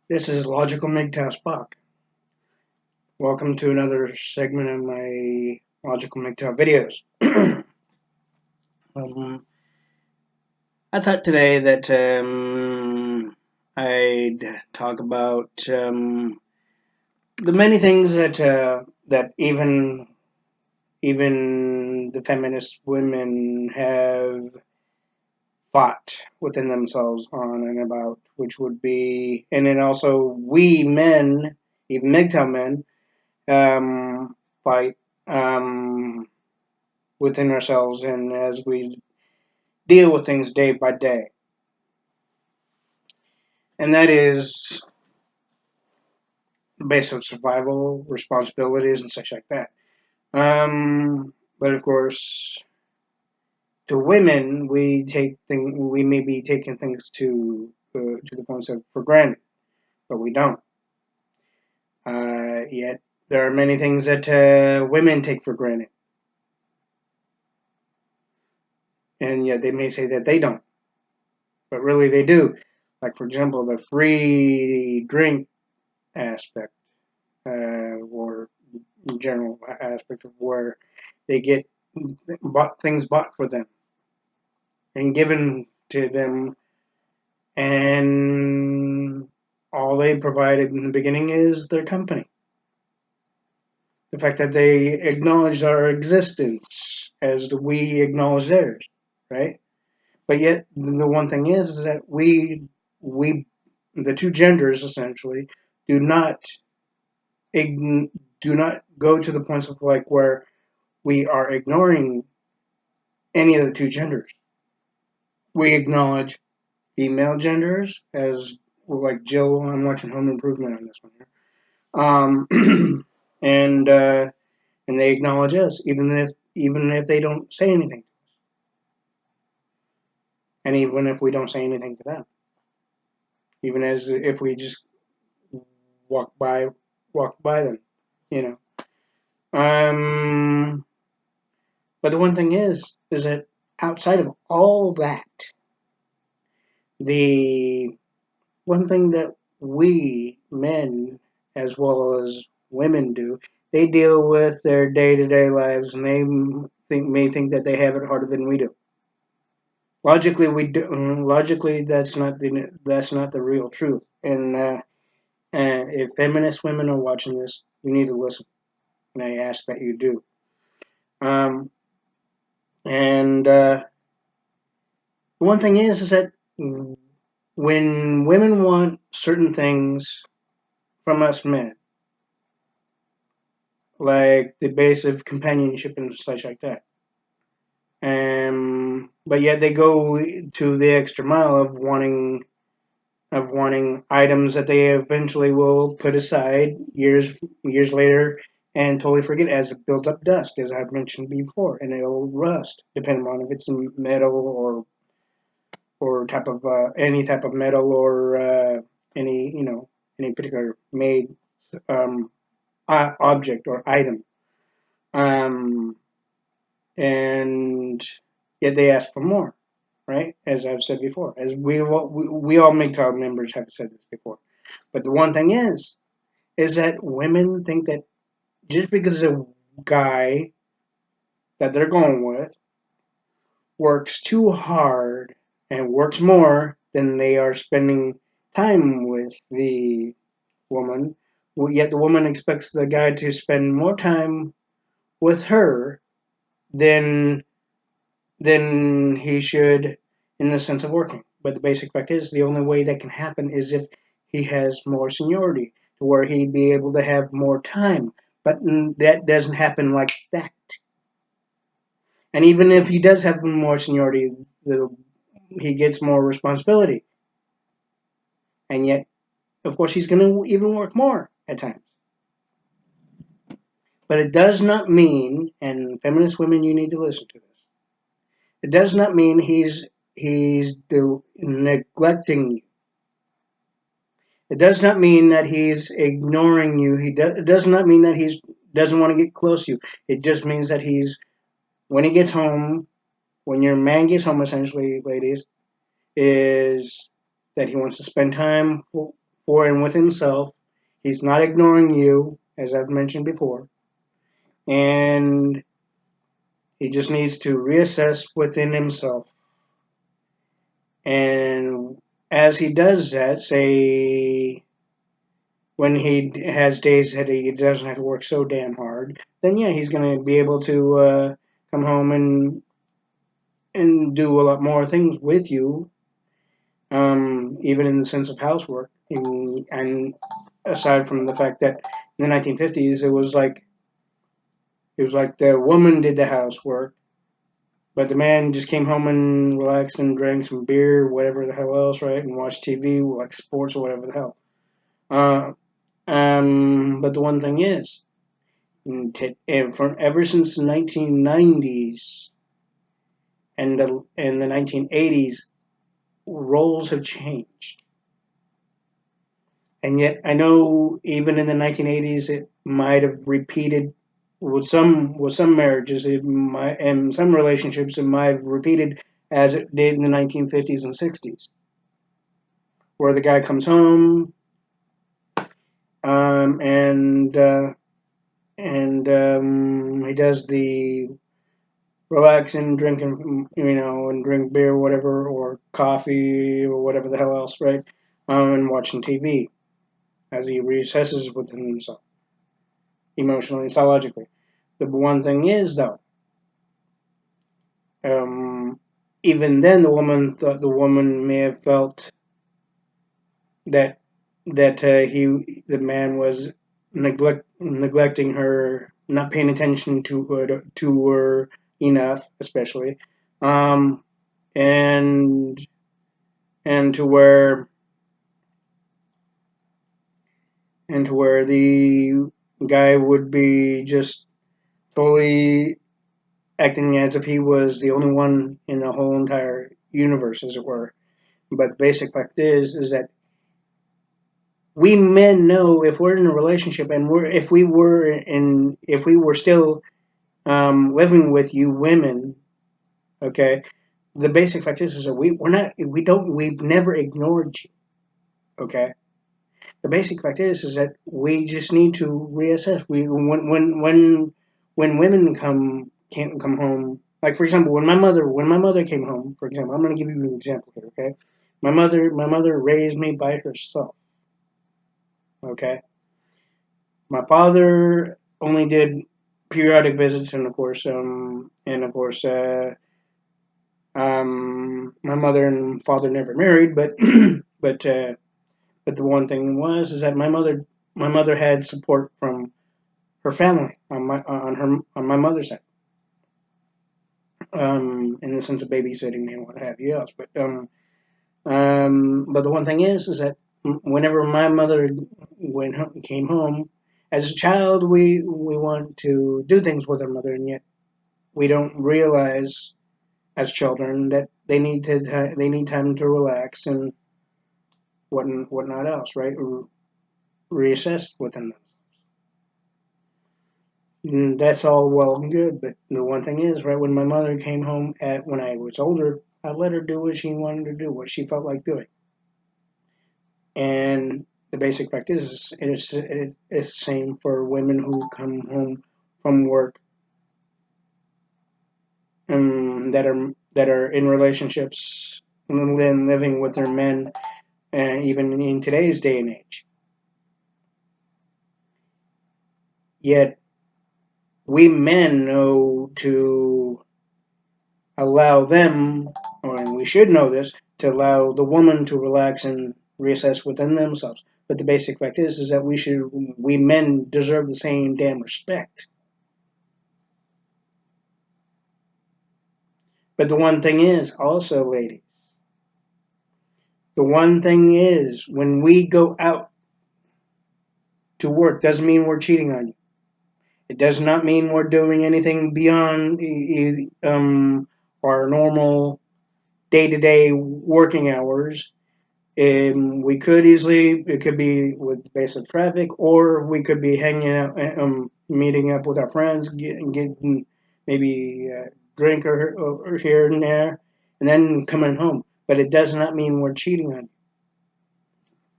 This is Logical MGTOW Spock. Welcome to another segment of my Logical MGTOW videos. um, I thought today that I'd talk about the many things that even the feminist women have fought within themselves on and about, which would be, and then also we men, even MGTOW men, fight um, within ourselves and as we deal with things day by day. And that is the base of survival, responsibilities, and such like that. But of course, to women, we may be taking things to the points of for granted, but we don't. Yet there are many things that women take for granted, and yet they may say that they don't, but really they do. Like, for example, the free drink aspect, or general aspect of where they get things bought for them and given to them, and all they provided in the beginning is their company. The fact that they acknowledge our existence as we acknowledge theirs, right? But yet, the one thing is that we, the two genders essentially, do not do not go to the points of like where we are ignoring any of the two genders. We acknowledge female genders as well, like Jill. I'm watching Home Improvement on this one here, and and they acknowledge us even if they don't say anything, and even if we don't say anything to them, even as if we just walk by walk by them, you know. But the one thing is that outside of all that, the one thing that we men as well as women do, they deal with their day-to-day lives, and they may think that they have it harder than we do. Logically, we do. Logically, that's not the real truth. And if feminist women are watching this, you need to listen, and I ask that you do. Um, and one thing is that when women want certain things from us men, like the base of companionship and such like that. But yet they go to the extra mile of wanting items that they eventually will put aside years later and totally forget as it builds up dust, as I've mentioned before, and it'll rust depending on if it's metal or type of any type of metal or any any particular made um, object or item. Um, and yet they ask for more, right? As I've said before, as we all MGTOW members have said this before. But the one thing is that women think that just because a guy that they're going with works too hard and works more than they are spending time with the woman, yet the woman expects the guy to spend more time with her than he should in the sense of working. But the basic fact is the only way that can happen is if he has more seniority to where he'd be able to have more time. But that doesn't happen like that. And even if he does have more seniority, he gets more responsibility. And yet, of course, he's going to even work more at times. But it does not mean, and feminist women, you need to listen to this. It does not mean he's neglecting you. It does not mean that he's ignoring you. It does not mean that he doesn't want to get close to you. It just means that when he gets home, when your man gets home, essentially, ladies, is that he wants to spend time for and with himself. He's not ignoring you, as I've mentioned before, and he just needs to reassess within himself. And as he does that, say when he has days that he doesn't have to work so damn hard, then yeah, he's going to be able to come home and do a lot more things with you, even in the sense of housework. And aside from the fact that in the 1950s it was like the woman did the housework, but the man just came home and relaxed and drank some beer, whatever the hell else, right, and watched TV, like sports or whatever the hell. Uh, but the one thing is, and from ever since the 1990s and the 1980s, roles have changed. And yet, I know even in the 1980s, it might have repeated with some marriages, it might, and some relationships, it might have repeated as it did in the 1950s and 60s, where the guy comes home and he does the relaxing, drinking, and drink beer, or whatever, or coffee, or whatever the hell else, right? And watching TV as he recesses within himself, emotionally and psychologically. The one thing is, though, um, even then, the woman may have felt that the man was neglecting her, not paying attention to her enough, especially, um, and and to where the guy would be just totally acting as if he was the only one in the whole entire universe, as it were. But the basic fact is that we men know if we're in a relationship and if we were still living with you women, okay. The basic fact is that we've never ignored you, okay. The basic fact is that we just need to reassess. When women can't come home. Like, for example, when my mother came home, for example, I'm going to give you an example here. Okay, my mother raised me by herself. Okay, my father only did periodic visits, and of course, my mother and father never married, but but uh, but the one thing was is that my mother had support from her family on my mother's side, in the sense of babysitting and what have you else. But the one thing is that whenever my mother came home, as a child, we want to do things with our mother, and yet we don't realize as children that they need time to relax and whatnot else, right? Reassess within them. That's all well and good, but the one thing is, right, when my mother came home when I was older, I let her do what she wanted to do, what she felt like doing. And the basic fact is, it's the same for women who come home from work, that are in relationships and then living with their men, and even in today's day and age. Yet we men know to allow them, or we should know this, to allow the woman to relax and reassess within themselves. But the basic fact is that we men deserve the same damn respect. But the one thing is, also, ladies, the one thing is, when we go out to work, doesn't mean we're cheating on you. It does not mean we're doing anything beyond our normal day-to-day working hours. We could easily, it could be with basic traffic, or we could be hanging out, meeting up with our friends, getting maybe a drink or here and there, and then coming home. but it does not mean we're cheating on you.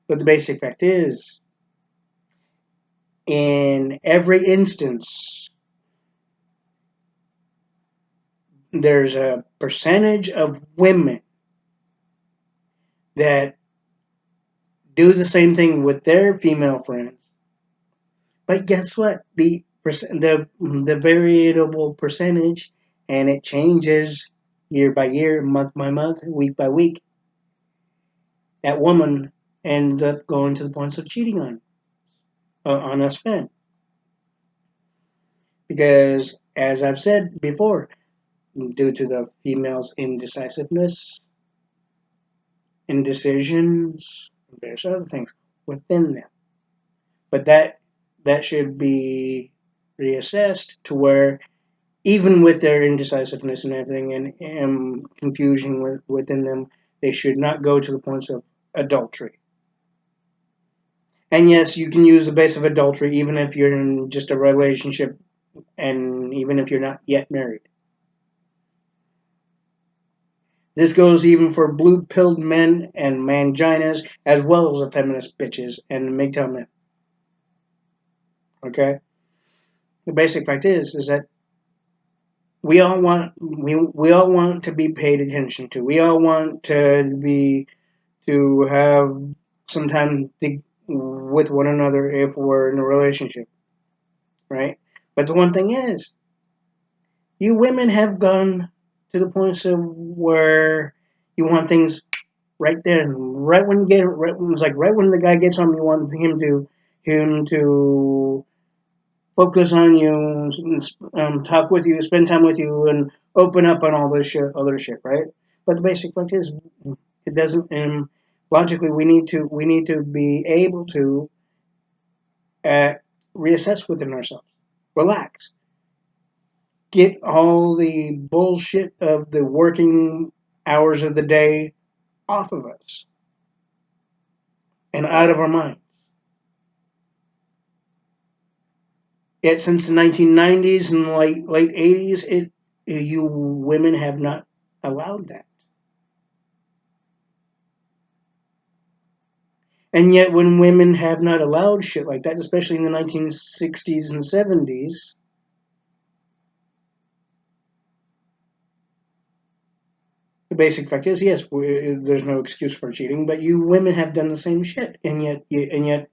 But the basic fact is, in every instance, there's a percentage of women that do the same thing with their female friends. But guess what? The variable percentage, and it changes year by year, month by month, week by week. That woman ends up going to the points of cheating on us men, because as I've said before, due to the female's indecisiveness, indecisions, there's other things within them. But that should be reassessed to where even with their indecisiveness and everything and confusion within them, they should not go to the points of adultery. And yes, you can use the base of adultery even if you're in just a relationship and even if you're not yet married. This goes even for blue-pilled men and manginas as well as the feminist bitches and MGTOW men. Okay? The basic fact is that we all want to be paid attention to. We all want to have some time with one another if we're in a relationship, right? But the one thing is, you women have gone to the points of where you want things right there, and right when you get it, it's like right when the guy gets home, you want him to focus on you, talk with you, spend time with you, and open up on all this shit, other shit, right? But the basic fact is, it doesn't. Logically, we need to be able to uh, reassess within ourselves, relax, get all the bullshit of the working hours of the day off of us and out of our minds. Yet since the 1990s and late 80s, you women have not allowed that. And yet, when women have not allowed shit like that, especially in the 1960s and 70s, the basic fact is, yes, there's no excuse for cheating, but you women have done the same shit, and yet, even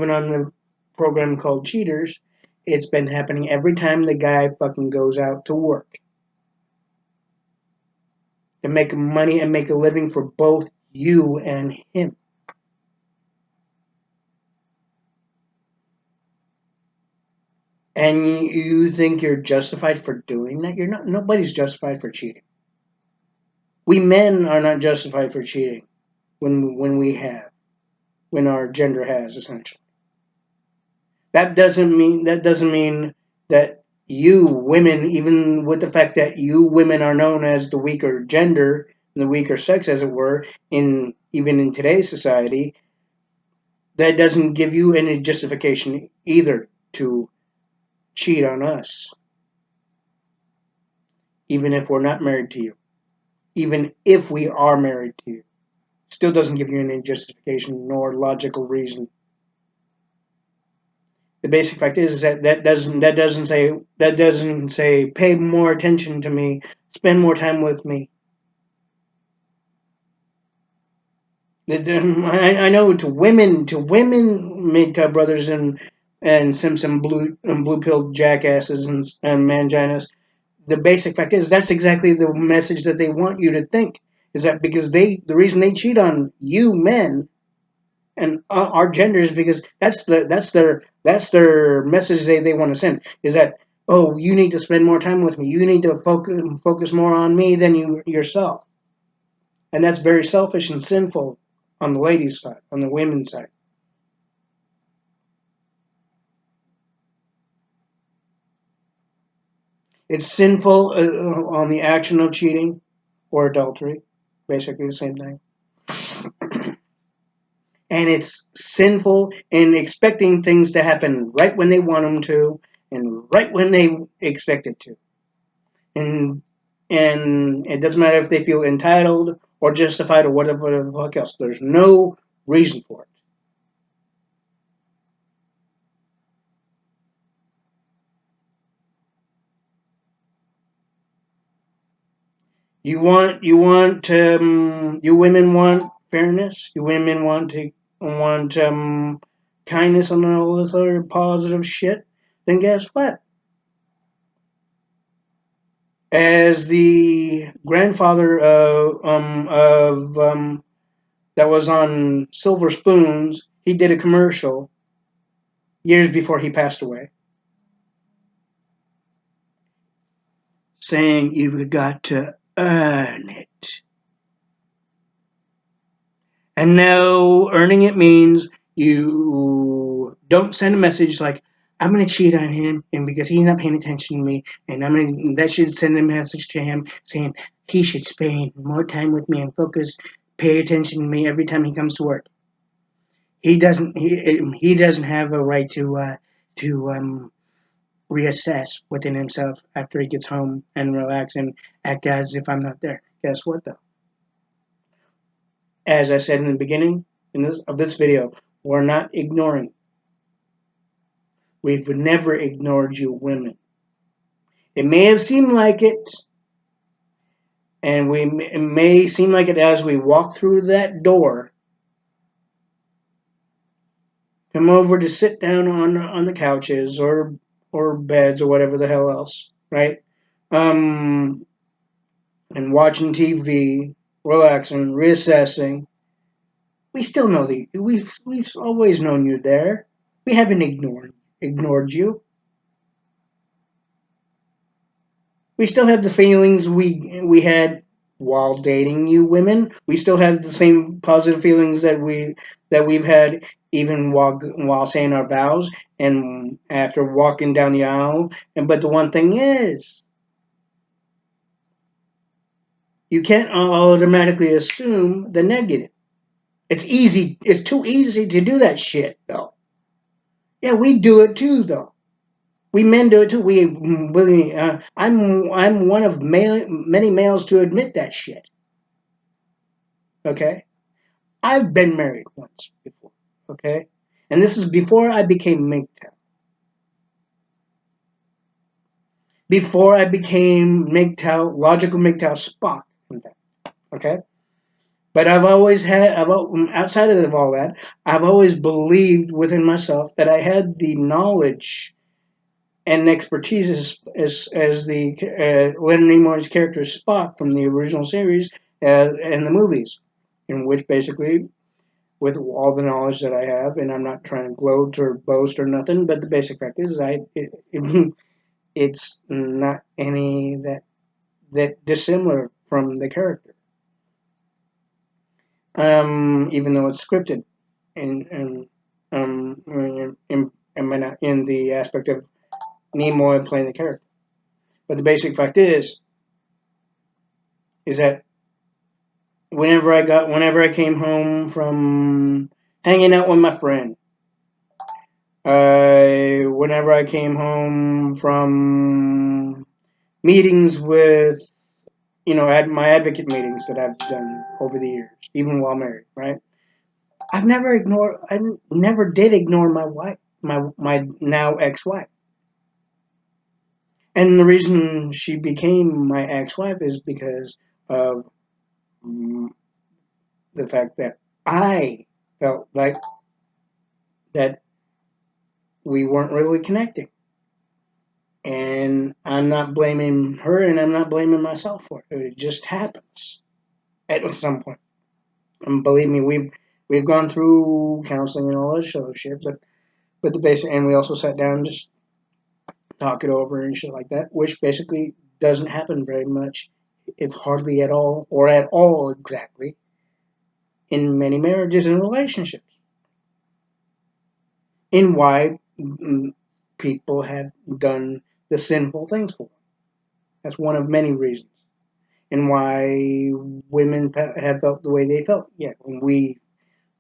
on the program called Cheaters, it's been happening every time the guy fucking goes out to work to make money and make a living for both you and him. And you think you're justified for doing that? You're not. Nobody's justified for cheating. We men are not justified for cheating when our gender has essentially. That doesn't mean that you women, even with the fact that you women are known as the weaker gender, the weaker sex, as it were, in even in today's society, that doesn't give you any justification either to cheat on us, even if we're not married to you, even if we are married to you. Still doesn't give you any justification nor logical reason. The basic fact is that that doesn't say pay more attention to me, spend more time with me. I know to women, MGTOW brothers and Simpson blue pilled jackasses and manginas. The basic fact is that's exactly the message that they want you to think. Is that because the reason they cheat on you men and our gender is because that's their message they want to send is that, oh, you need to spend more time with me, you need to focus more on me than yourself, and that's very selfish and sinful on the ladies side, on the women's side. It's sinful on the action of cheating or adultery, basically the same thing, and it's sinful in expecting things to happen right when they want them to and right when they expect it to. And And it doesn't matter if they feel entitled or justified or whatever the fuck else. There's no reason for it. You women want fairness. You women want kindness and all this other positive shit. Then guess what? As the grandfather of that was on Silver Spoons, he did a commercial years before he passed away, saying you've got to earn it. And now earning it means you don't send a message like, I'm gonna cheat on him and because he's not paying attention to me and that should send a message to him saying he should spend more time with me and pay attention to me every time he comes to work. He doesn't have a right to reassess within himself after he gets home and relax and act as if I'm not there. Guess what though? As I said in the beginning of this video, we're not ignoring. We've never ignored you women. It may have seemed like it, and it may seem like it as we walk through that door, come over to sit down on the couches or beds or whatever the hell else, right? Um, and watching TV, relaxing, reassessing. We still know that we've always known you're there. We haven't ignored you. We still have the feelings we had while dating you women. We still have the same positive feelings that we've had even while saying our vows and after walking down the aisle. And but the one thing is, you can't automatically assume the negative. It's easy. It's too easy to do that shit though. Yeah, we do it too though. We men do it too. I'm one of many males to admit that shit. Okay, I've been married once before. Okay, and this is before I became MGTOW. Before I became MGTOW, logical MGTOW Spock. In fact, okay. But outside of all that, I've always believed within myself that I had the knowledge and expertise as the Leonard Nimoy's character Spock from the original series and the movies, in which basically with all the knowledge that I have, and I'm not trying to gloat or boast or nothing, but the basic fact is, it's not any that dissimilar from the character, even though it's scripted, and in the aspect of Nimoy playing the character. But the basic fact is that whenever I came home from hanging out with my friend, whenever I came home from meetings with, at my advocate meetings that I've done over the years, even while married, right? I never did ignore my wife, my now ex-wife. And the reason she became my ex-wife is because of mm, the fact that I felt like that we weren't really connecting. And I'm not blaming her and I'm not blaming myself for it. It just happens at some point. And believe me, we've gone through counseling and all that sort of shit, but the basic, and we also sat down and just talk it over and shit like that, which basically doesn't happen very much, if hardly at all, or at all exactly, in many marriages and relationships. In why people have done the sinful things for them. That's one of many reasons. And why women have felt the way they felt. Yeah,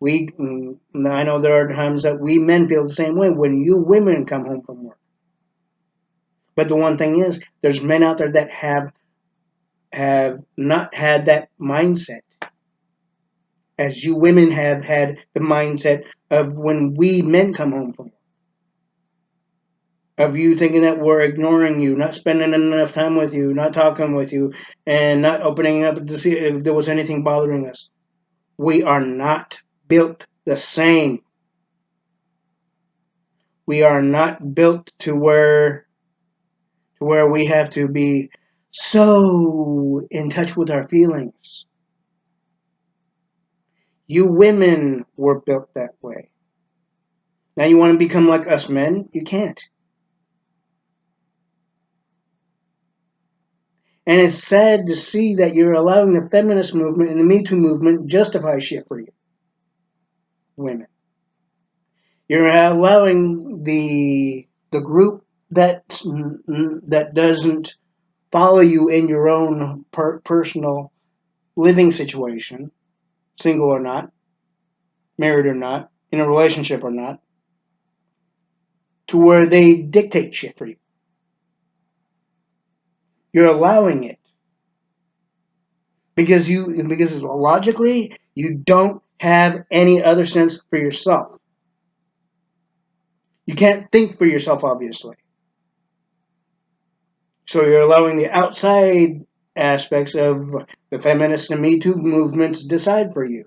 I know there are times that we men feel the same way when you women come home from work. But the one thing is, there's men out there that have have not had that mindset, as you women have had the mindset of when we men come home from work, of you thinking that we're ignoring you, not spending enough time with you, not talking with you, and not opening up to see if there was anything bothering us. We are not built the same. We are not built to where we have to be so in touch with our feelings. You women were built that way. Now you want to become like us men? You can't. And it's sad to see that you're allowing the feminist movement and the Me Too movement justify shit for you, women. You're allowing the group that doesn't follow you in your own personal living situation, single or not, married or not, in a relationship or not, to where they dictate shit for you. You're allowing it because logically you don't have any other sense for yourself. You can't think for yourself, obviously. So you're allowing the outside aspects of the feminist and Me Too movements decide for you.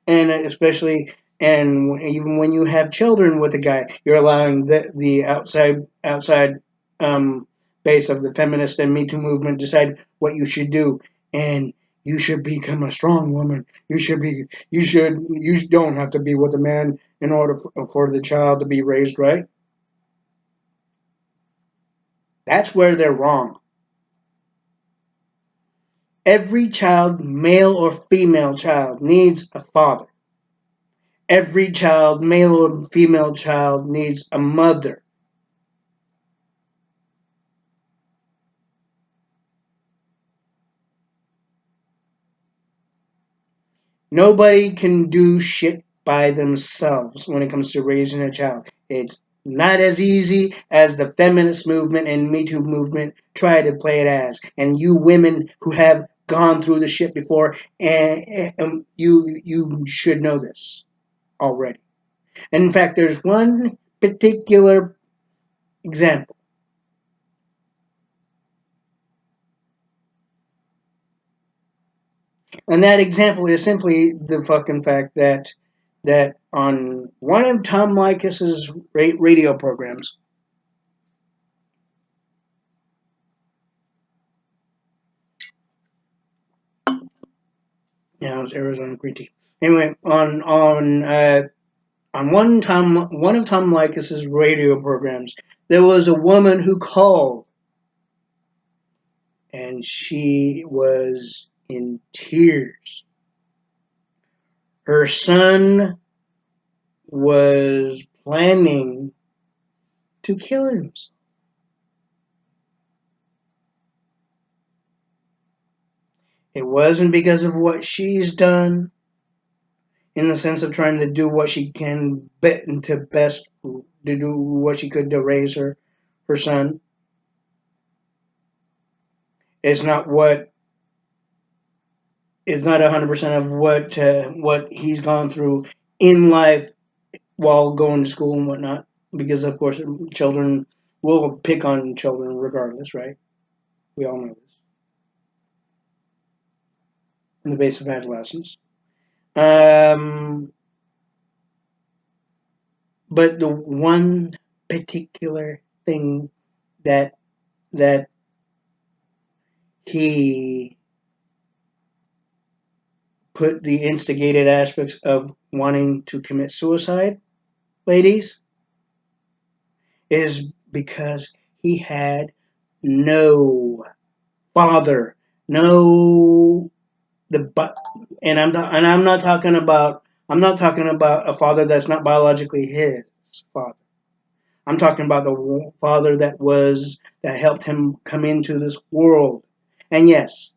And especially, and even when you have children with a guy, you're allowing the outside um, base of the feminist and Me Too movement decide what you should do. And you should become a strong woman. You don't have to be with a man in order for the child to be raised right. That's where they're wrong. Every child, male or female child, needs a father. Every child, male or female child, needs a mother. Nobody can do shit by themselves when it comes to raising a child. It's not as easy as the feminist movement and Me Too movement try to play it as. And you women who have gone through the shit before, and you should know this already. And in fact, there's one particular example. And that example is simply the fucking fact that on one of Tom Leykis's radio programs, it was Arizona green tea. Anyway, on one of Tom Leykis's radio programs, there was a woman who called, and she was in tears. Her son was planning to kill himself. It wasn't because of what she's done, in the sense of trying to do what she can to best to do what she could to raise her son. It's not what it's not 100% of what he's gone through in life while going to school and whatnot, because of course children will pick on children regardless, right? We all know this in the base of adolescence. Um, but the one particular thing that that he put the instigated aspects of wanting to commit suicide, ladies, is because he had no father, no the but, I'm not talking about a father that's not biologically his father. I'm talking about the father that helped him come into this world. And yes,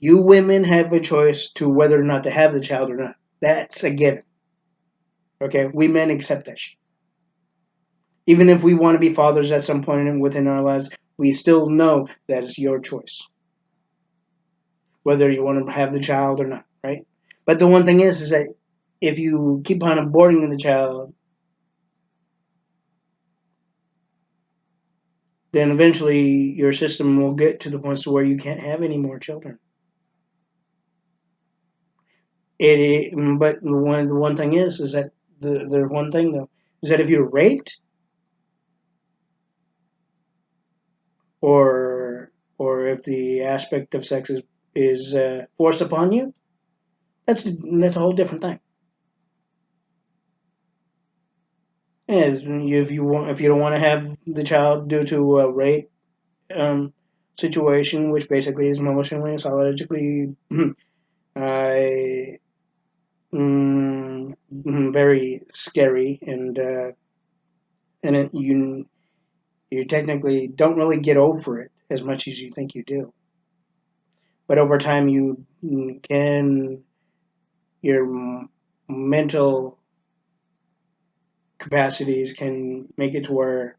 you women have a choice to whether or not to have the child or not. That's a given. Okay, we men accept that shit. Even if we want to be fathers at some point within our lives, we still know that it's your choice, whether you want to have the child or not, right? But the one thing is that if you keep on aborting the child, then eventually your system will get to the point to where you can't have any more children. But the one thing is that the one thing though is that if you're raped or if the aspect of sex is forced upon you, that's a whole different thing. And if you don't want to have the child due to a rape um, situation, which basically is emotionally and psychologically I very scary and you technically don't really get over it as much as you think you do. But over time, you can your mental capacities can make it to where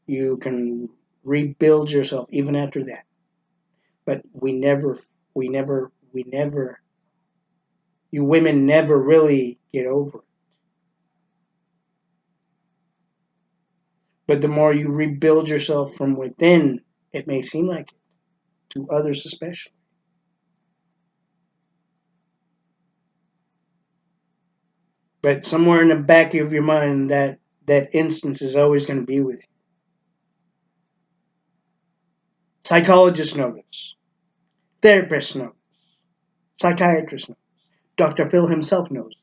you can rebuild yourself even after that. But we never, you women never really get over it. But the more you rebuild yourself from within, it may seem like it to others, especially. But somewhere in the back of your mind, that instance is always going to be with you. Psychologists know this. Therapists know. Psychiatrists know. Dr. Phil himself knows.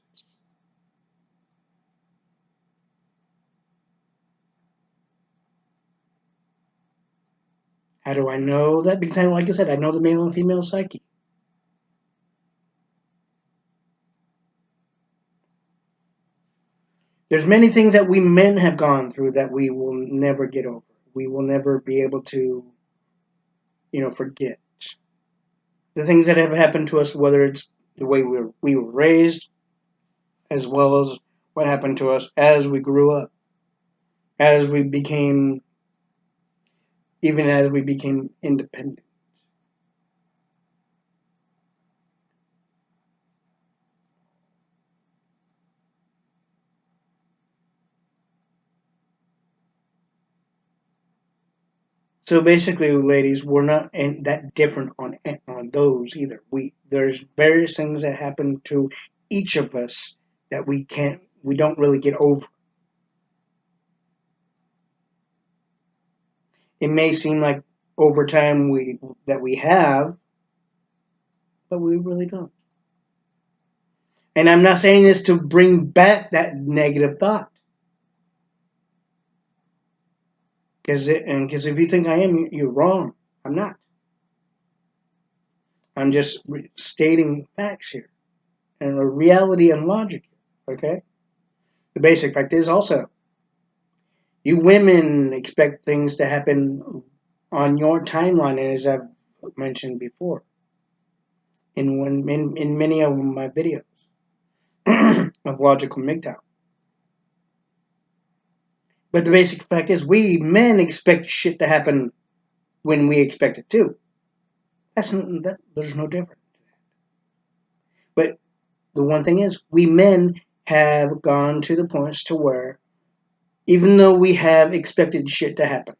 How do I know that? Because, like I said, I know the male and female psyche. There's many things that we men have gone through that we will never get over. We will never be able to, forget. The things that have happened to us, whether it's the way we were raised, as well as what happened to us as we grew up, as we became, even as we became independent. So basically, ladies, we're not that different on those either. There's various things that happen to each of us that we don't really get over. It may seem like over time we have, but we really don't. And I'm not saying this to bring back that negative thought, because if you think I am, you're wrong. I'm not. I'm just stating facts here and a reality and logic. Okay. The basic fact is also you women expect things to happen on your timeline, and as I've mentioned before in many of my videos of logical MGTOW. But the basic fact is, we men expect shit to happen when we expect it to. There's no difference. But the one thing is, we men have gone to the points to where, even though we have expected shit to happen,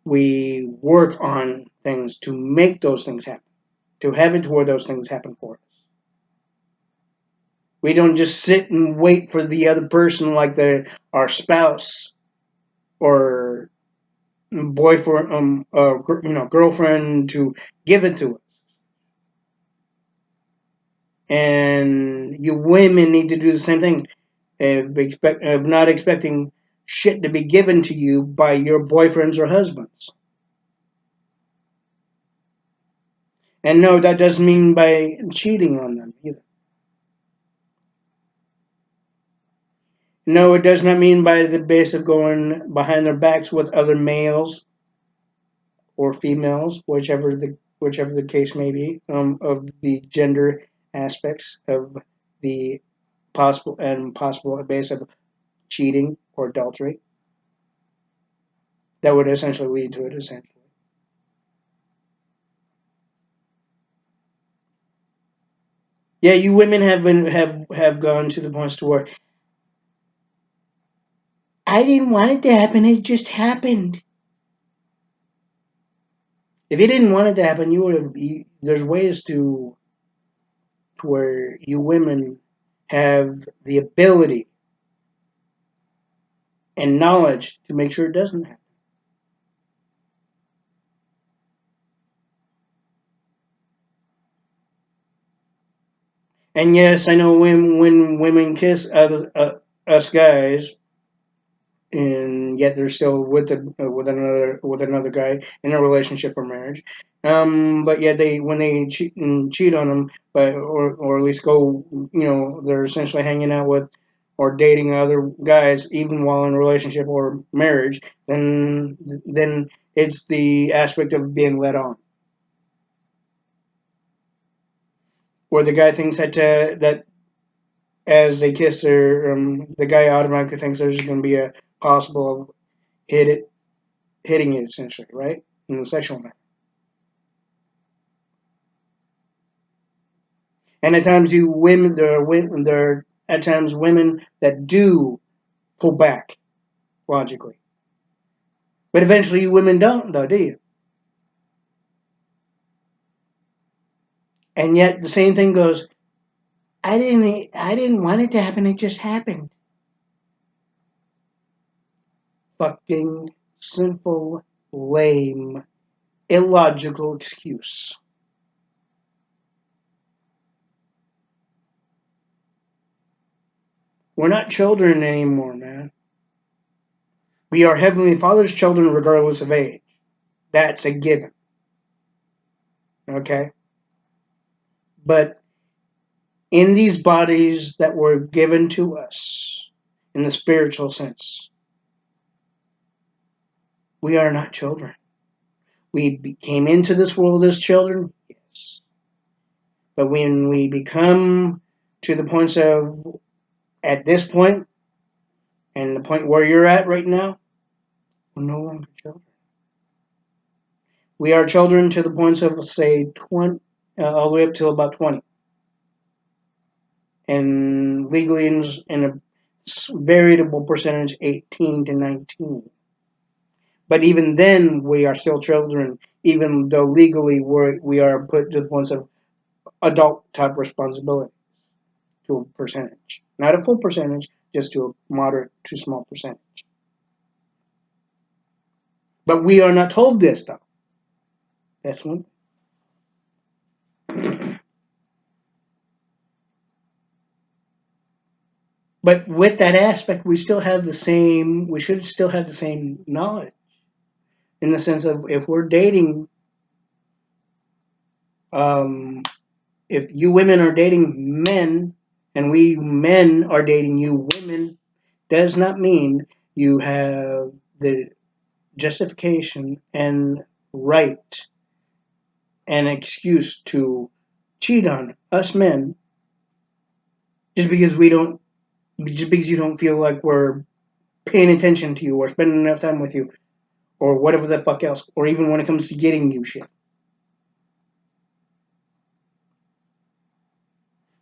we work on things to make those things happen, to have it to where those things happen for us. We don't just sit and wait for the other person, like our spouse or boyfriend, girlfriend, to give it to us. And you women need to do the same thing. Of not expecting shit to be given to you by your boyfriends or husbands. And no, that doesn't mean by cheating on them either. No, it does not mean by the base of going behind their backs with other males or females, whichever the case may be, of the gender aspects of the possible base of cheating or adultery. that would essentially lead to it. Essentially, yeah, you women have gone to the points to where I didn't want it to happen. It just happened. If you didn't want it to happen, you would have. There's ways to where you women have the ability and knowledge to make sure it doesn't happen. And yes, I know when women kiss us guys, and yet they're still with another guy in a relationship or marriage. But yet they when they cheat on them, but or at least go, they're essentially hanging out with or dating other guys even while in a relationship or marriage. Then it's the aspect of being led on, where the guy thinks that as they kiss, the guy automatically thinks there's going to be a possible hit it hitting it essentially, right? In the sexual manner. And at times you women there are at times women that do pull back logically. But eventually you women don't though, do you? And yet the same thing goes, I didn't want it to happen, it just happened. Fucking simple, lame, illogical excuse. We're not children anymore, man. We are Heavenly Father's children regardless of age. That's a given. Okay? But in these bodies that were given to us in the spiritual sense, we are not children. We came into this world as children, yes. But when we become to the points of, at this point, and the point where you're at right now, we're no longer children. We are children to the points of, say, 20, all the way up till about 20. And legally, in a variable percentage, 18 to 19. But even then, we are still children, even though legally we are put to the points of adult type responsibility to a percentage. Not a full percentage, just to a moderate to small percentage. But we are not told this, though. That's one. But with that aspect, we should still have the same knowledge in the sense of if we're dating, um, if you women are dating men and we men are dating you women, does not mean you have the justification and right and excuse to cheat on us men just because we don't just because you don't feel like we're paying attention to you or spending enough time with you or whatever the fuck else, or even when it comes to getting you shit.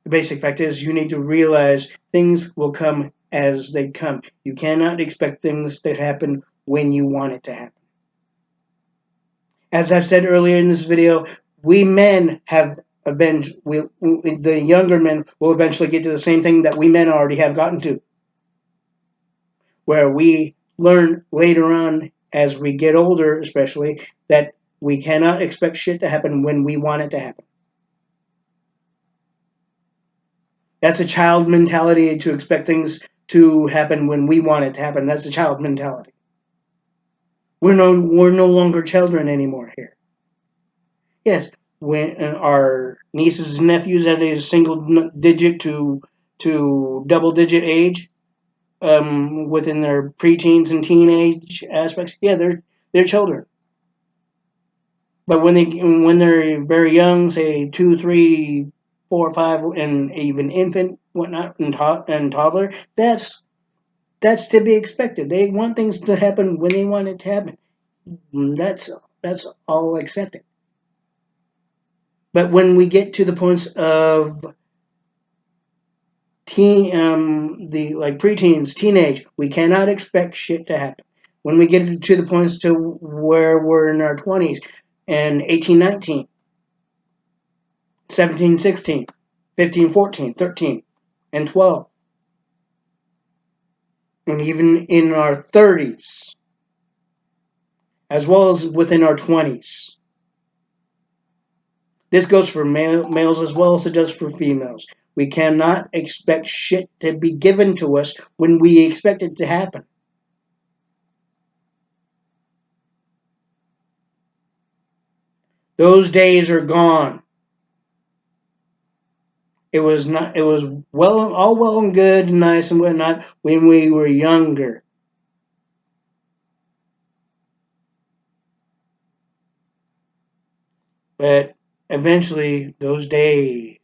The basic fact is you need to realize things will come as they come. You cannot expect things to happen when you want it to happen. As I've said earlier in this video, we men have avenged. The younger men will eventually get to the same thing that we men already have gotten to, where we learn later on as we get older, especially, that we cannot expect shit to happen when we want it to happen. That's a child mentality to expect things to happen when we want it to happen. That's a child mentality. We're no longer children anymore here. Yes, when our nieces and nephews at a single digit to double digit age, within their preteens and teenage aspects, yeah, they're children. But when they're very young, say 2, 3, 4, 5, and even infant, whatnot, and toddler, that's to be expected. They want things to happen when they want it to happen. that's that's all accepted. But when we get to the points of the like preteens, teenage, we cannot expect shit to happen. When we get to the points to where we're in our 20s and 18, 19, 17, 16, 15, 14, 13, and 12, and even in our 30s, as well as within our 20s. This goes for males as well as it does for females. We cannot expect shit to be given to us when we expect it to happen. Those days are gone. It was not. It was all well and good, and nice and whatnot when we were younger. But eventually, those days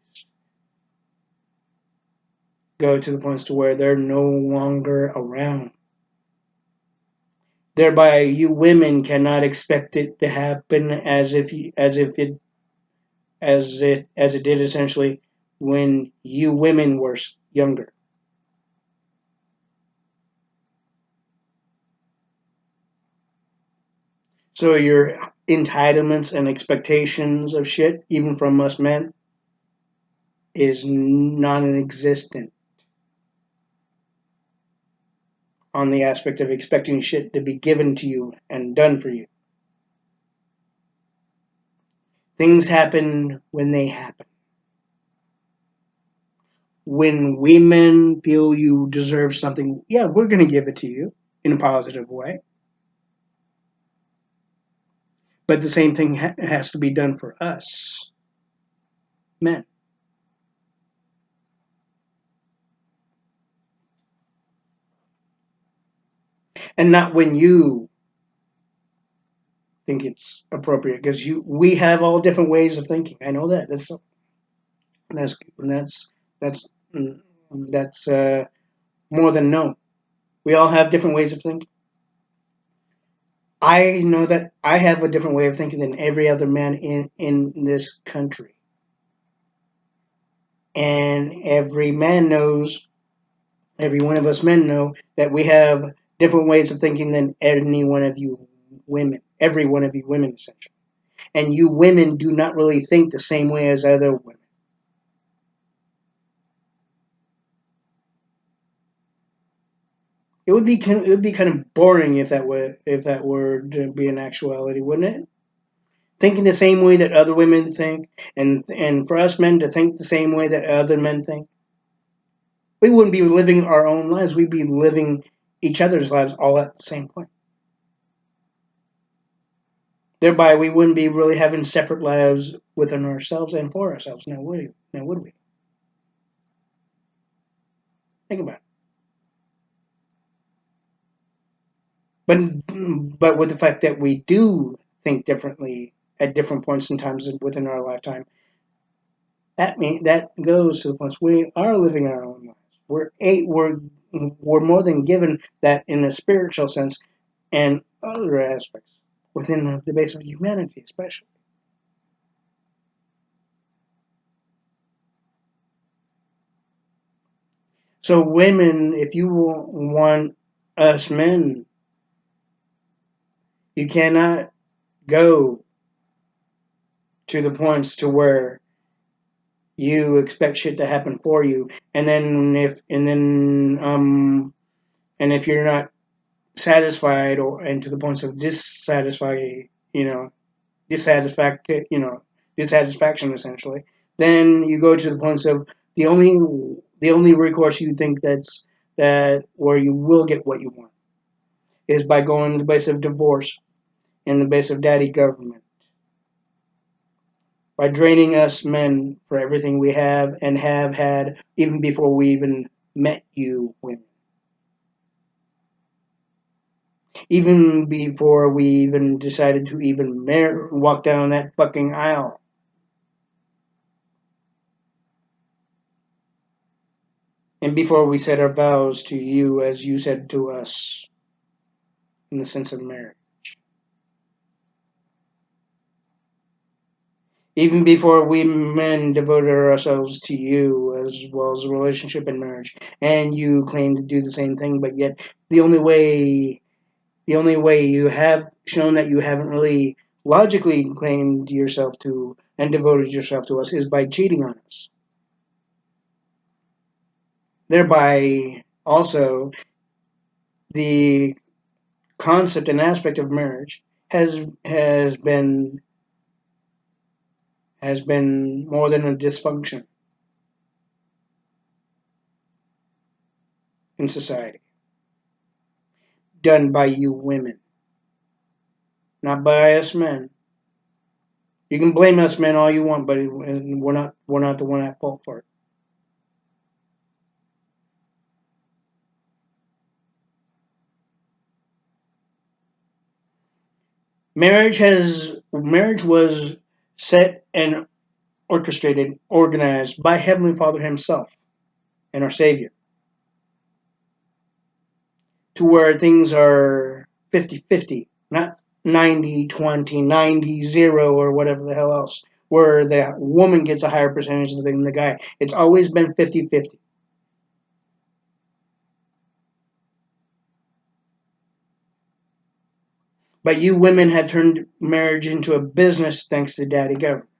go to the points to where they're no longer around. Thereby, you women cannot expect it to happen as it did essentially when you women were younger. So your entitlements and expectations of shit, even from us men, is non-existent on the aspect of expecting shit to be given to you and done for you. Things happen when they happen. When women feel you deserve something, yeah, we're going to give it to you in a positive way. But the same thing has to be done for us, men. And not when you think it's appropriate, because we have all different ways of thinking. I know that. That's that's that's mm, that's more than known. We all have different ways of thinking. I know that I have a different way of thinking than every other man in this country. And every man knows, every one of us men know that we have different ways of thinking than any one of you women. Every one of you women, essentially. And you women do not really think the same way as other women. It would be kind of boring if that were to be an actuality, wouldn't it? Thinking the same way that other women think, and for us men to think the same way that other men think, we wouldn't be living our own lives. We'd be living each other's lives all at the same point. Thereby, we wouldn't be really having separate lives within ourselves and for ourselves. Now, would we? Now, would we? Think about it. But with the fact that we do think differently at different points in times within our lifetime, that goes to the points we are living our own lives. We're more than given that in a spiritual sense and other aspects within the base of humanity, especially. So, women, if you want us men, you cannot go to the points to where you expect shit to happen for you, and if you're not satisfied or and to the points of dissatisfied, you know, dissatisfaction essentially, then you go to the points of the only recourse you think that where you will get what you want is by going to the base of divorce in the base of daddy government, by draining us men for everything we have and have had even before we even met you women, even before we even decided to even walk down that fucking aisle, and before we said our vows to you as you said to us in the sense of marriage. Even before we men devoted ourselves to you as well as a relationship and marriage, and you claim to do the same thing, but yet the only way the only way you have shown that you haven't really logically claimed yourself to and devoted yourself to us is by cheating on us. Thereby, also, the concept and aspect of marriage has been more than a dysfunction in society, done by you women, not by us men. You can blame us men all you want, but we're not the one at fault for it. Marriage was set and orchestrated, organized by Heavenly Father Himself and our Savior, to where things are 50-50, not 90-20, 90-0, or whatever the hell else, where the woman gets a higher percentage than the guy. It's always been 50-50. But you women have turned marriage into a business thanks to daddy government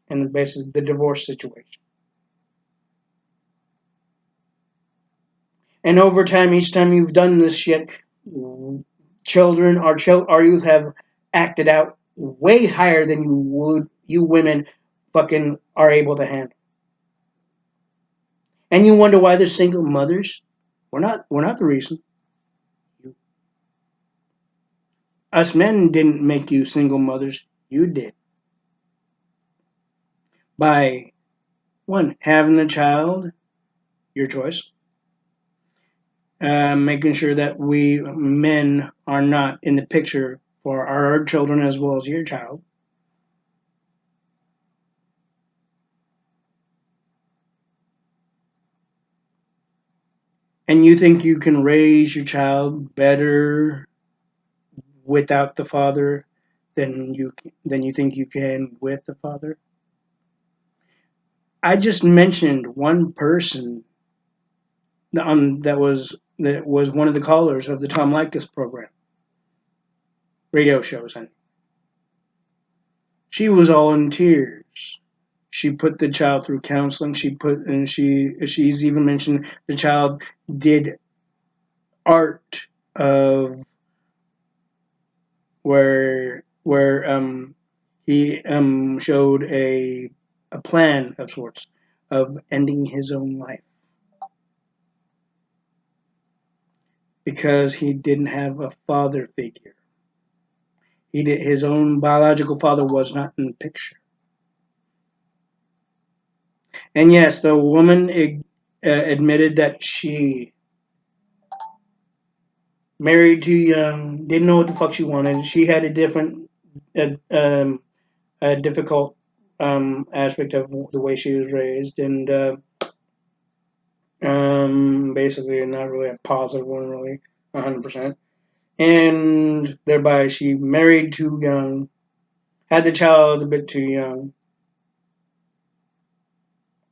and basically the divorce situation. And over time, each time you've done this shit, our youth have acted out way higher than you women fucking are able to handle. And you wonder why they're single mothers? We're not the reason. Us men didn't make you single mothers. You did. By one, having the child, your choice. Making sure that we men are not in the picture for our children as well as your child. And you think you can raise your child better without the father than you think you can with the father? I just mentioned one person that was one of the callers of the Tom Likas program, radio shows, and she was all in tears. She put the child through counseling. She's even mentioned the child did art of where he showed a plan of sorts of ending his own life because he didn't have a father figure. His own biological father was not in the picture. And yes, the woman admitted that she married too young, didn't know what the fuck she wanted. She had a, um, a difficult aspect of the way she was raised, and basically not really a positive one, really, 100%. And thereby, she married too young, had the child a bit too young.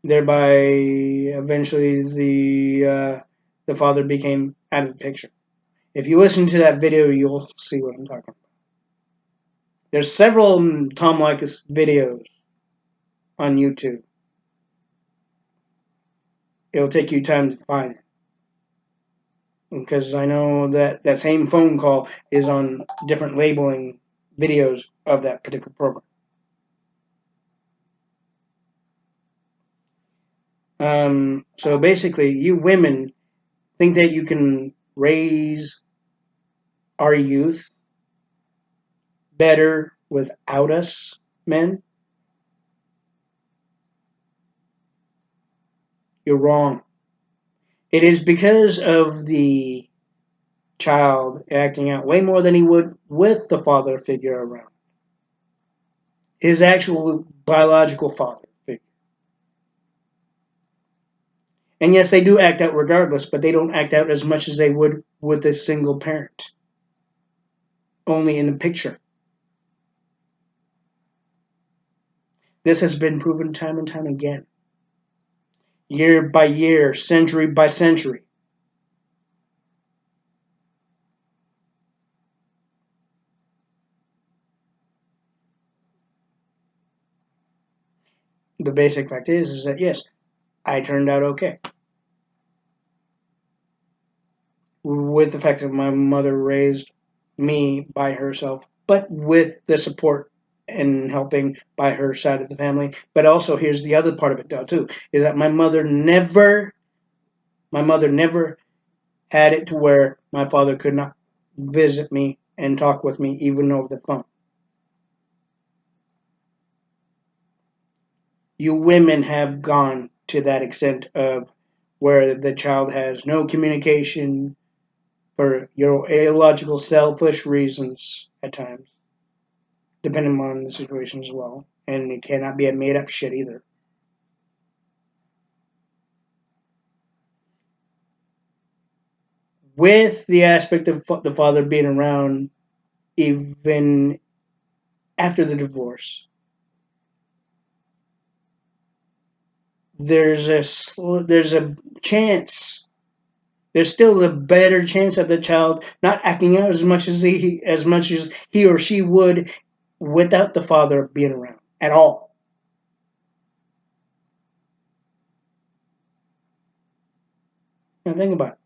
Thereby, eventually, the father became out of the picture. If you listen to that video, you'll see what I'm talking about. There's several Tom Likas videos on YouTube. It'll take you time to find it because I know that that same phone call is on different labeling videos of that particular program. So basically, you women think that you can raise our youth better without us men. You're wrong. It is because of the child acting out way more than he would with the father figure around. His actual biological father figure. And yes, they do act out regardless, but they don't act out as much as they would with a single parent, only in the picture. This has been proven time and time again, year by year, century by century. The basic fact is that yes, I turned out okay. With the fact that my mother raised me by herself, but with the support and helping by her side of the family. But also, here's the other part of it, though, too, is that my mother never had it to where my father could not visit me and talk with me even over the phone. You women have gone to that extent of where the child has no communication for your illogical, selfish reasons at times, depending on the situation as well. And it cannot be a made up shit either. With the aspect of the father being around even after the divorce, there's a chance. There's still a better chance of the child not acting out as much as he or she would without the father being around at all. Now think about it.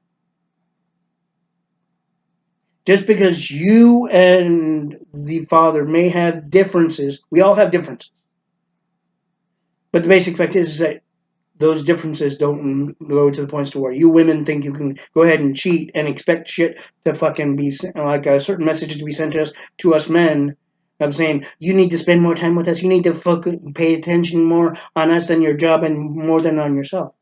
Just because you and the father may have differences, we all have differences. But the basic fact is that those differences don't go to the points to where you women think you can go ahead and cheat and expect shit to fucking be like a certain message to be sent to us men of saying you need to spend more time with us, you need to fucking pay attention more on us than your job and more than on yourself.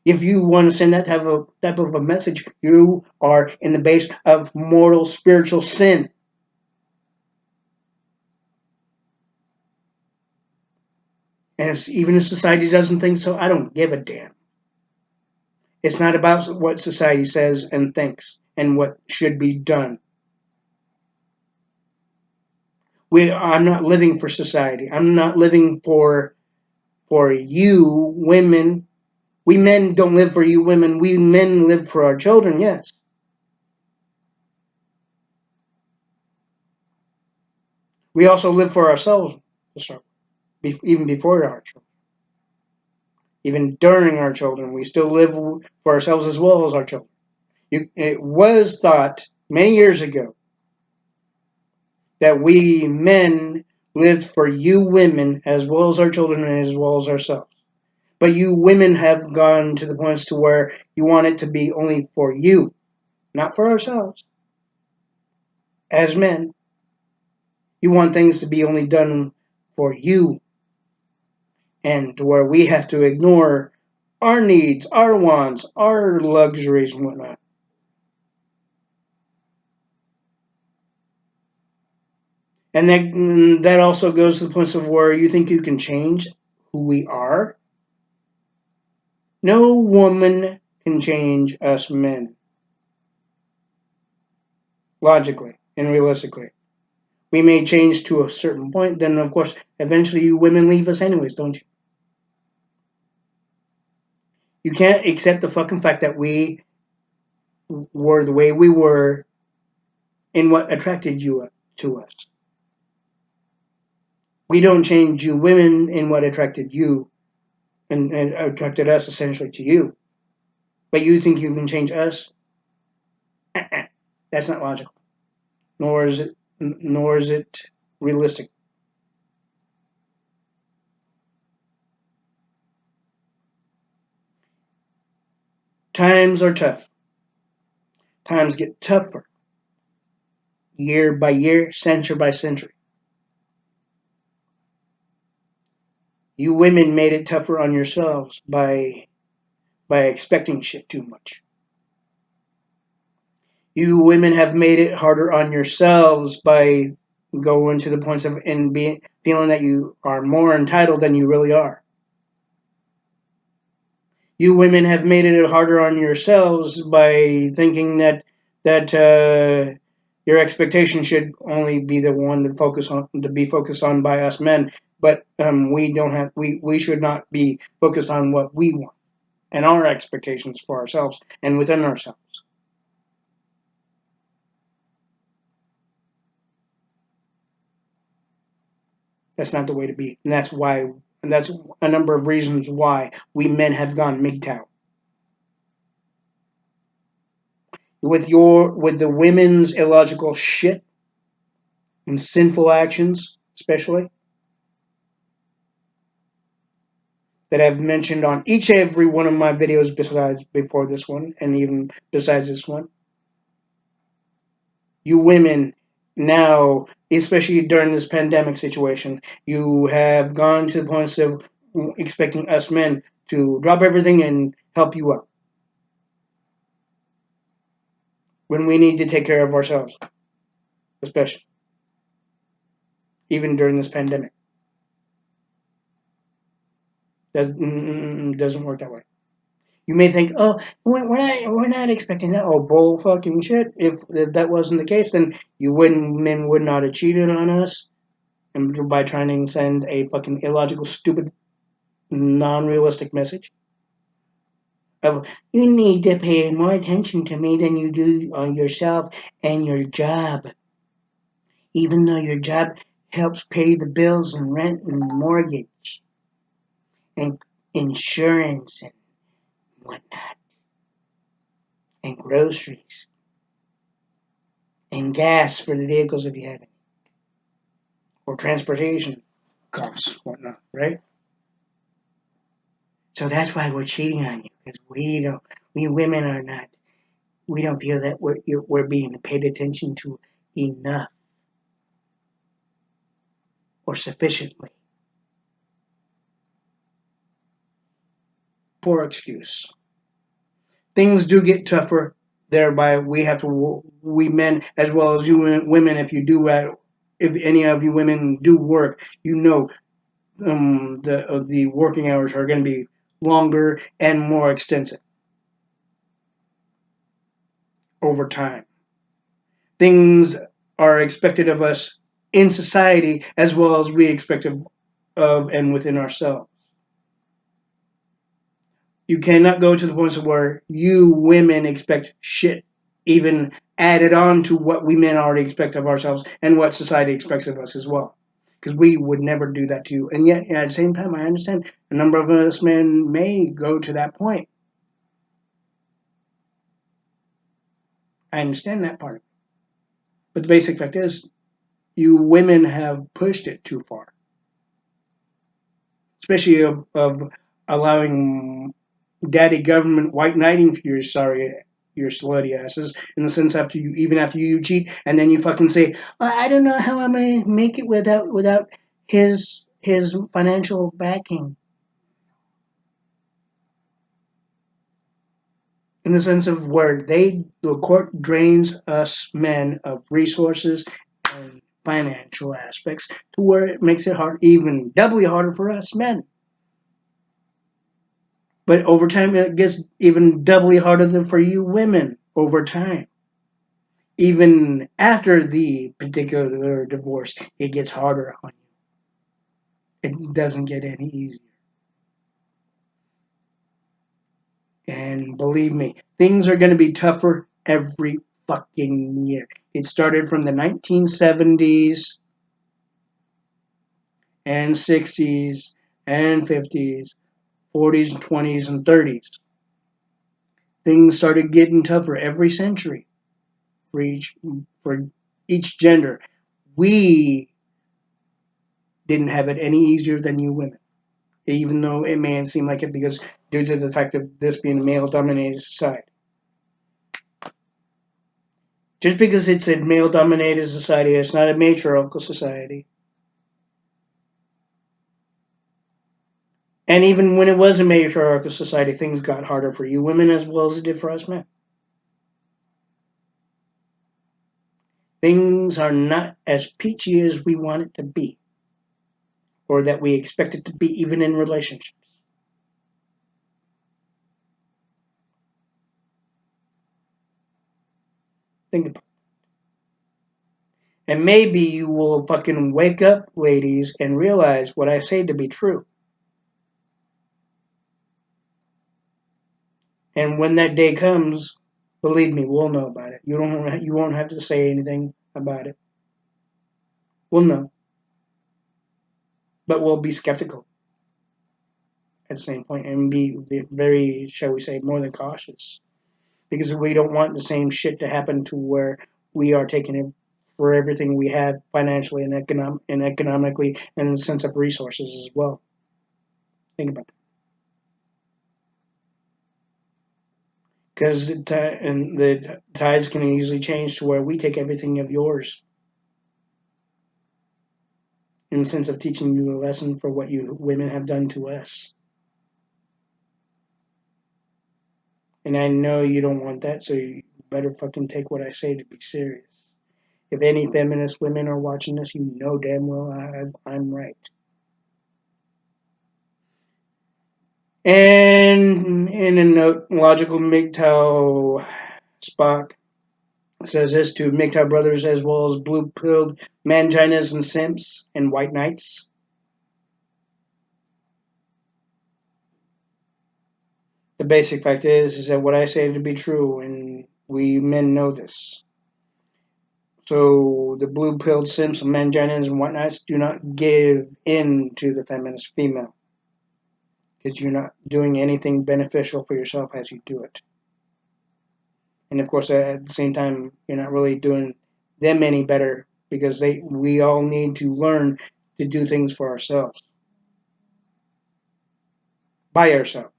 If you want to send that type of a message, you are in the base of mortal spiritual sin. And even if society doesn't think so, I don't give a damn. It's not about what society says and thinks and what should be done. I'm not living for society. I'm not living for you women. We men don't live for you women. We men live for our children, yes. We also live for ourselves, even before our children. Even during our children, we still live for ourselves as well as our children. It was thought many years ago that we men lived for you women as well as our children and as well as ourselves. But you women have gone to the points to where you want it to be only for you, not for ourselves. As men, you want things to be only done for you, and to where we have to ignore our needs, our wants, our luxuries and whatnot. And that also goes to the points of where you think you can change who we are. No woman can change us men, logically and realistically. We may change to a certain point, then of course, eventually you women leave us anyways, don't you? You can't accept the fucking fact that we were the way we were in what attracted you to us. We don't change you women in what attracted you and attracted us essentially to you. But you think you can change us? Uh-uh. That's not logical. Nor is it realistic. Times are tough. Times get tougher year by year, century by century. You women made it tougher on yourselves by expecting shit too much. You women have made it harder on yourselves by going to the points of and being feeling that you are more entitled than you really are. You women have made it harder on yourselves by thinking that Your expectation should only be the one to be focused on by us men. But we should not be focused on what we want and our expectations for ourselves and within ourselves. That's not the way to be, and that's a number of reasons why we men have gone MGTOW. With the women's illogical shit and sinful actions, especially that I've mentioned on each and every one of my videos besides before this one, and even besides this one. You women now, especially during this pandemic situation, you have gone to the point of expecting us men to drop everything and help you out when we need to take care of ourselves, especially even during this pandemic. Doesn't work that way. You may think, oh, we're not expecting that. Oh, bull fucking shit. If that wasn't the case, then men would not have cheated on us, and by trying to send a fucking illogical, stupid, non-realistic message of you need to pay more attention to me than you do on yourself and your job, even though your job helps pay the bills and rent and mortgage and insurance and whatnot and groceries and gas for the vehicles if you have it, or transportation costs, whatnot, right? So that's why we're cheating on you, because we women are not, we don't feel that we're being paid attention to enough or sufficiently. Poor excuse. Things do get tougher. Thereby, we men as well as you women, if any of you women do work, you know the working hours are going to be longer and more extensive over time. Things are expected of us in society as well as we expect of and within ourselves. You cannot go to the point of where you women expect shit even added on to what we men already expect of ourselves and what society expects of us as well. Because we would never do that to you. And yet, at the same time, I understand a number of us men may go to that point. I understand that part. But the basic fact is, you women have pushed it too far. Especially of allowing daddy government white knighting for your slutty asses in the sense after you cheat and then you fucking say, I don't know how I'm gonna make it without his financial backing, in the sense of where the court drains us men of resources and financial aspects to where it makes it hard, even doubly harder for us men. But over time, it gets even doubly harder than for you women over time. Even after the particular divorce, it gets harder on you. It doesn't get any easier. And believe me, things are going to be tougher every fucking year. It started from the 1970s and 60s and 50s, 40s and 20s and 30s. Things started getting tougher every century for each gender. We didn't have it any easier than you women, even though it may seem like it because due to the fact of this being a male-dominated society. Just because it's a male-dominated society, it's not a matriarchal society. And even when it was a matriarchal society, things got harder for you women as well as it did for us men. Things are not as peachy as we want it to be, or that we expect it to be, even in relationships. Think about it. And maybe you will fucking wake up, ladies, and realize what I say to be true. And when that day comes, believe me, we'll know about it. You won't have to say anything about it. We'll know, but we'll be skeptical at the same point and be very, shall we say, more than cautious because we don't want the same shit to happen to where we are taking it for everything we have financially and economically and in the sense of resources as well. Think about that. Because the tides can easily change to where we take everything of yours in the sense of teaching you a lesson for what you women have done to us. And I know you don't want that, so you better fucking take what I say to be serious. If any feminist women are watching this, you know damn well I'm right. And in a note, logical MGTOW Spock says this to MGTOW brothers as well as blue-pilled manginas and simps and white knights. The basic fact is that what I say to be true, and we men know this. So the blue-pilled simps and manginas and whatnots do not give in to the feminist female because you're not doing anything beneficial for yourself as you do it. And of course, at the same time, you're not really doing them any better because we all need to learn to do things for ourselves by ourselves.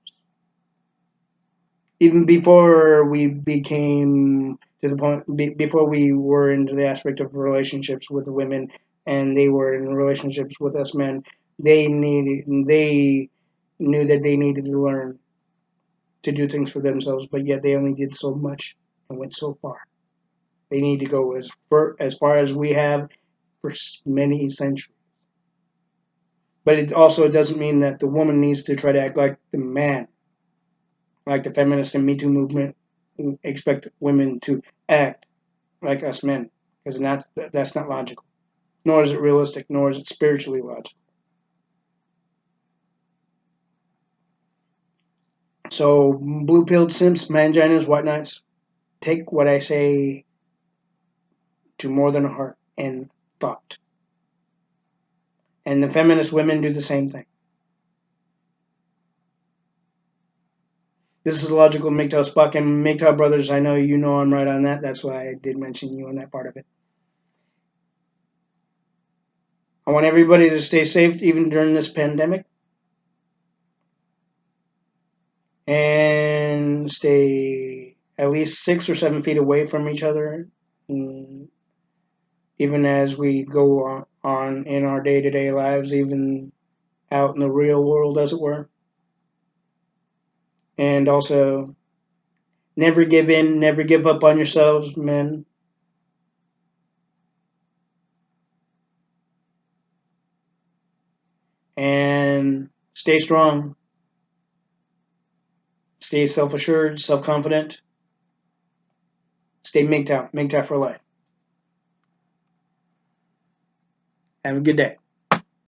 Even before we became to the point, before we were into the aspect of relationships with women, and they were in relationships with us men, they knew that they needed to learn to do things for themselves, but yet they only did so much and went so far. They need to go as far as we have for many centuries. But it also doesn't mean that the woman needs to try to act like the man, like the feminist and Me Too movement expect women to act like us men, because that's not logical, nor is it realistic, nor is it spiritually logical. So blue pilled simps, manginas, whatnots, take what I say to more than a heart and thought, and the feminist women do the same thing. This is logical MGTOW Spock and MGTOW brothers. I know you know I'm right on that. That's why I did mention you on that part of it. I want everybody to stay safe even during this pandemic and stay at least 6 or 7 feet away from each other, even as we go on in our day to day lives, even out in the real world, as it were. And also, never give in, never give up on yourselves, men. And stay strong, stay self assured, self confident, stay MGTOW, MGTOW for life. Have a good day.